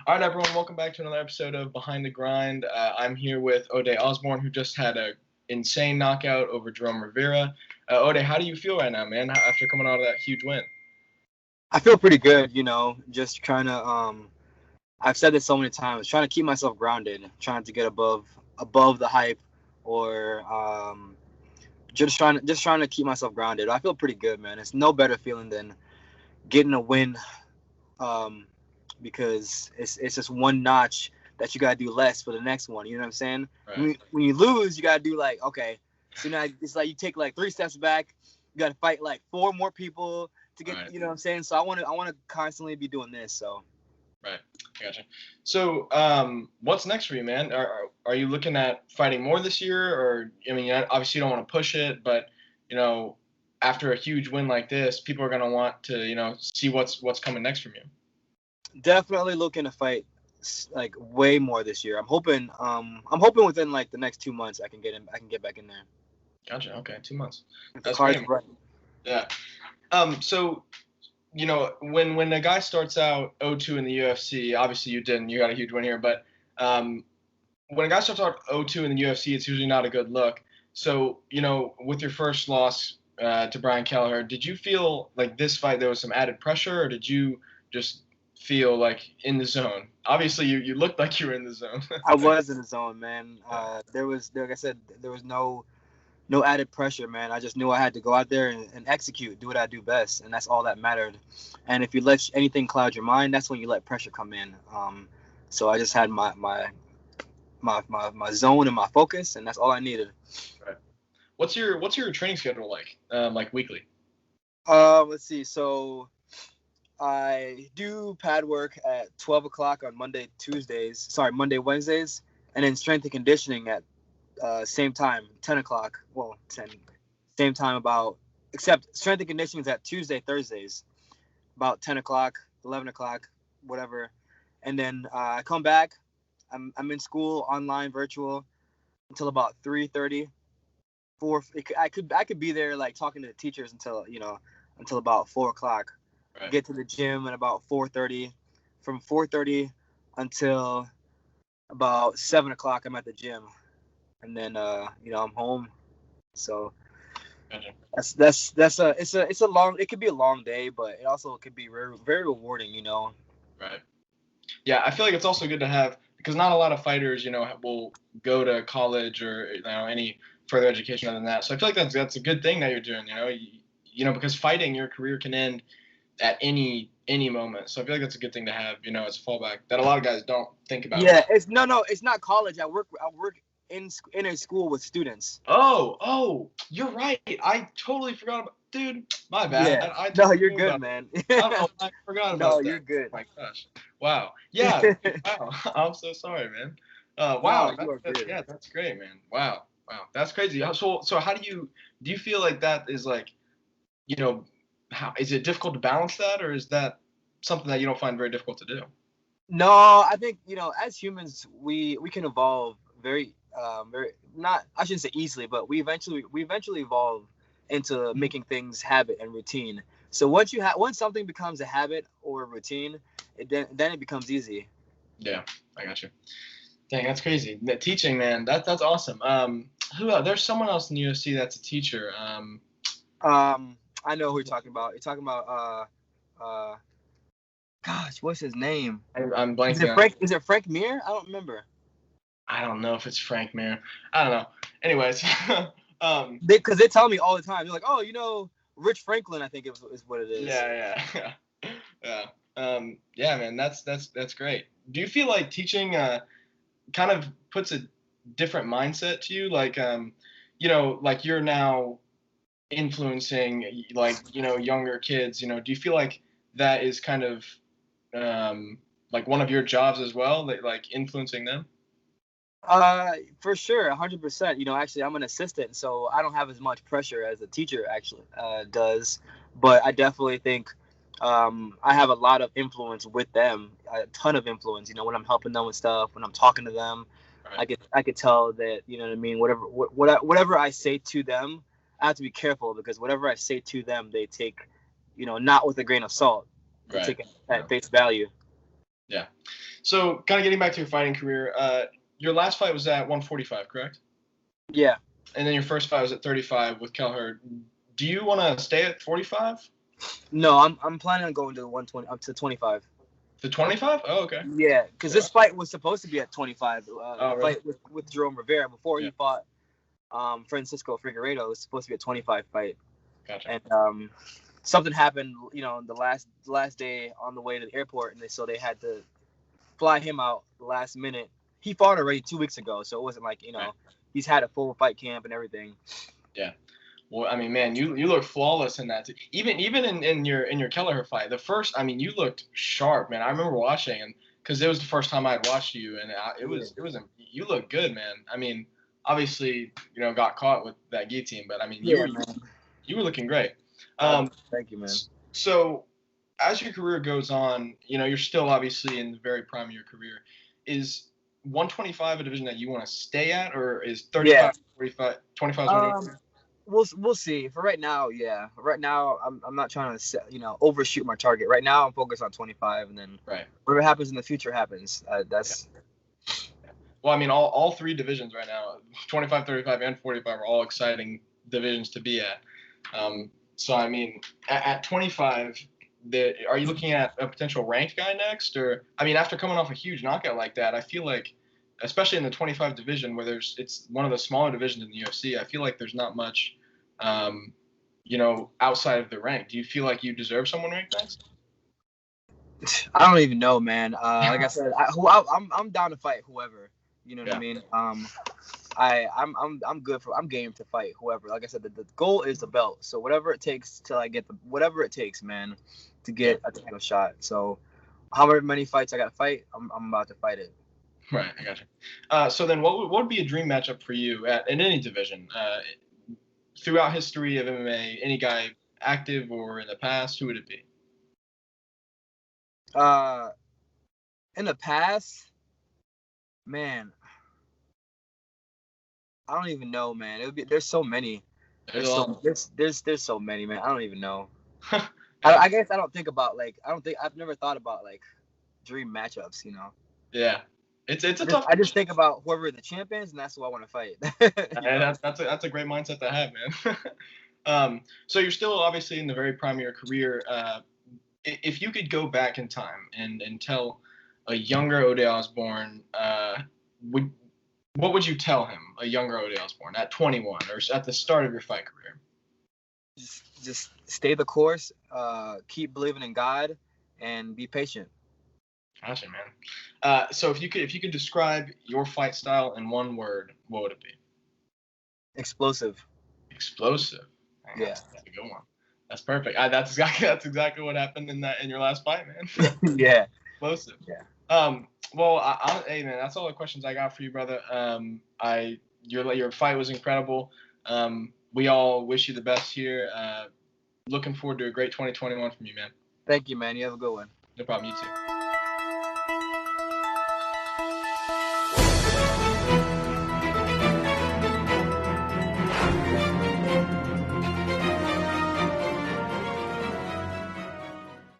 All right, everyone, welcome back to another episode of Behind the Grind. I'm here with Ode Osborne, who just had a insane knockout over Jerome Rivera. Ode, how do you feel right now, man, after coming out of that huge win? I feel pretty good, just trying to I've said this so many times, trying to keep myself grounded, trying to get above the hype or just trying to keep myself grounded. I feel pretty good, man. It's no better feeling than getting a win um because it's just one notch that you got to do less for the next one, you know what I'm saying? Right. When you lose, you got to do like, okay, so now it's like you take like 3 steps back, you got to fight like 4 more people to get, Right. you know what I'm saying? So I want to constantly be doing this. So Right, gotcha. So, what's next for you, man? Are you looking at fighting more this year, or I mean, obviously you don't want to push it, but you know, after a huge win like this, people are gonna want to see what's coming next from you. definitely looking to fight like way more this year. I'm hoping within like the next 2 months I can get back in there. Gotcha. Okay, 2 months. If the That's cards great. right. Yeah. So when a guy starts out 0-2 in the UFC, obviously you didn't. You got a huge win here, but um, when a guy starts out 0-2 in the UFC, it's usually not a good look. So with your first loss to Brian Kelleher, did you feel like this fight there was some added pressure, or did you just feel like in the zone? Obviously, you looked like you were in the zone. I was in the zone, man. Yeah. Like I said, there was no added pressure, man. I just knew I had to go out there and execute, do what I do best, and that's all that mattered. And if you let anything cloud your mind, that's when you let pressure come in. So I just had my zone and my focus, and that's all I needed. Right. What's your training schedule like weekly? Let's see. So I do pad work at 12 o'clock on Monday, Wednesdays, and then strength and conditioning at same time, 10 o'clock. Well, 10, same time except strength and conditioning is at Tuesday, Thursdays, about 10 o'clock, 11 o'clock, whatever. And then I come back. I'm in school, online, virtual, until about 3:30. I could be there like talking to the teachers until about 4 o'clock. Right. Get to the gym at about 4:30. From 4:30 until about 7 o'clock, I'm at the gym, and then I'm home. So Gotcha. it's a long. It could be a long day, but it also could be very very rewarding. Right. Yeah, I feel like it's also good to have because not a lot of fighters, will go to college or any further education other than that. So I feel like that's a good thing that you're doing. Because fighting, your career can end at any moment. So I feel like that's a good thing to have, as a fallback that a lot of guys don't think about. Yeah, it's not college. I work in a school with students. Oh, you're right. I totally forgot about, dude. My bad. Yeah. I No, totally you're knew good, about man. it. I don't know. I forgot No, about that. you're good. Oh my gosh. Wow. Yeah. Wow. I'm so sorry, man. Wow. No, you are good. Yeah, that's great, man. Wow. Wow. That's crazy. So how do you feel like that is like, how is it difficult to balance that, or is that something that you don't find very difficult to do? No, I think as humans, we can evolve very not, I shouldn't say easily, but we eventually evolve into making things habit and routine. So once something becomes a habit or a routine, then it becomes easy. Yeah, I got you. Dang, that's crazy. The teaching, man, that's awesome. Who else? There's someone else in the UFC that's a teacher. I know who you're talking about. You're talking about gosh, what's his name? I'm Is blanking it on. Frank? Is it Frank Mir? I don't remember. I don't know if it's Frank Mir. I don't know. Anyways, Because they tell me all the time. They're like, oh, Rich Franklin, I think is what it is. yeah, yeah. Yeah, man, that's great. Do you feel like teaching kind of puts a different mindset to you? Like, like you're now influencing like younger kids. Do you feel like that is kind of like one of your jobs as well, like influencing them? For sure, 100%. Actually, I'm an assistant, so I don't have as much pressure as a teacher actually does. But I definitely think I have a lot of influence with them, a ton of influence. When I'm helping them with stuff, when I'm talking to them, Right. I could tell that what I mean. Whatever I say to them, I have to be careful because whatever I say to them, they take, not with a grain of salt. They Right. take it at face value. Yeah. So, kind of getting back to your fighting career, your last fight was at 145, correct? Yeah. And then your first fight was at 35 with Kelleher. Do you want to stay at 45? No, I'm planning on going to 120 up to 25. To 25? Oh, okay. Yeah, because this fight was supposed to be at 25. Oh, The really? fight with Jerome Rivera before Yeah. he fought Francisco Figueiredo was supposed to be a 25 fight. Gotcha. And something happened, the last day on the way to the airport, and so they had to fly him out last minute. He fought already 2 weeks ago, so it wasn't like Right. he's had a full fight camp and everything. Yeah. Well, I mean, man, you look flawless in that. Even in your Kelleher fight, the first, I mean, you looked sharp, man. I remember watching, and because it was the first time I had watched you, and you look good, man. I mean, obviously, got caught with that guillotine, but I mean, you were looking great. Thank you, man. So, as your career goes on, you're still obviously in the very prime of your career. Is 125 a division that you want to stay at, or is 35, 45, 25? We'll see. For right now, yeah. Right now, I'm not trying to overshoot my target. Right now, I'm focused on 25, and then whatever happens in the future happens. That's. Yeah. Well, I mean, all three divisions right now, 25, 35, and 45, are all exciting divisions to be at. So I mean, at 25, are you looking at a potential ranked guy next, or I mean, after coming off a huge knockout like that, I feel like, especially in the 25 division where it's one of the smaller divisions in the UFC, I feel like there's not much, outside of the rank. Do you feel like you deserve someone ranked next? I don't even know, man. Like I said, I'm down to fight whoever. You know what I mean? I'm good I'm game to fight whoever. Like I said, the goal is the belt. So whatever it takes till I get whatever it takes, man, to get a title shot. So however many fights I got to fight, I'm about to fight it. Right, I gotcha. So then, what would be a dream matchup for you in any division? Throughout history of MMA, any guy active or in the past, who would it be? In the past, man, I don't even know, man. It would be there's so many. There's so many, man. I don't even know. I guess I don't think about I've never thought about dream matchups, Yeah. It's a tough. I just think about whoever the champ is, and that's who I want to fight. That's a great mindset to have, man. So you're still obviously in the very prime of your career. If you could go back in time and tell a younger Ode Osborne, what would you tell him, a younger Ode Osborne, at 21 or at the start of your fight career? Just stay the course, keep believing in God, and be patient. Gotcha, man. So if you could describe your fight style in one word, what would it be? Explosive. Explosive. Man, that's a good one. That's perfect. That's exactly what happened in your last fight, man. Yeah. Explosive. Yeah. Well, hey man, that's all the questions I got for you, brother. Your fight was incredible. We all wish you the best here. Looking forward to a great 2021 from you, man. Thank you, man. You have a good one. No problem. You too.